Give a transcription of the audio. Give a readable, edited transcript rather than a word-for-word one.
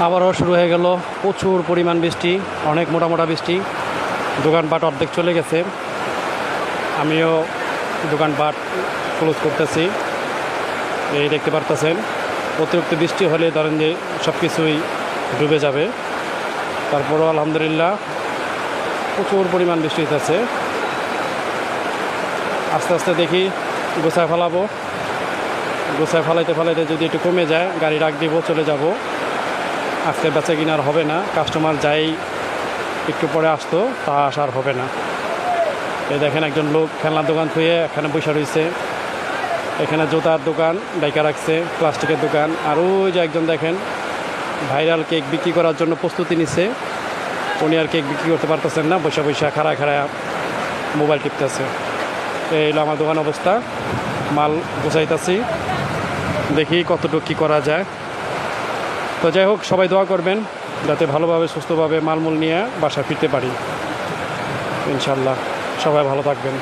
আবারও শুরু হয়ে গেল প্রচুর পরিমাণ বৃষ্টি, অনেক মোটা মোটা বৃষ্টি। দোকানপাট অর্ধেক চলে গেছে, আমিও দোকানপাট ক্লোজ করতেছি। এই দেখতে পারতেছেন, অতিরিক্ত বৃষ্টি হলে ধরেন যে সব কিছুই ডুবে যাবে। তারপরও আলহামদুলিল্লাহ প্রচুর পরিমাণ বৃষ্টি হইতেছে। আস্তে আস্তে দেখি গোছায় ফেলাবো, গোছায় ফেলাইতে ফেলাইতে যদি একটু কমে যায় গাড়ি রাখ দিব, চলে যাব। আজকে বেচা কিনার হবে না, কাস্টমার যাই একটু পরে আসতো তা আসার হবে না। এই দেখেন একজন লোক খেলনার দোকান থুয়ে এখানে বসে রয়েছে, এখানে জুতার দোকান ডাইকা রাখছে, প্লাস্টিকের দোকান। আর ওই যে একজন দেখেন ভাইরাল কেক বিক্রি করার জন্য প্রস্তুতি নিচ্ছে, উনি আর কেক বিক্রি করতে পারতেছেন না, বসে বসে খাড়ায় খাড়ায় মোবাইল টিপতেছে। এই হলো আমার দোকান অবস্থা, মাল গোছাইতেছি, দেখি কতটুকু কী করা যায়। তো যাই হোক, সবাই দোয়া করবেন যাতে ভালোভাবে সুস্থভাবে মালমূল নিয়ে বাসা ফিরতে পারি ইনশাল্লাহ। সবাই ভালো থাকবেন।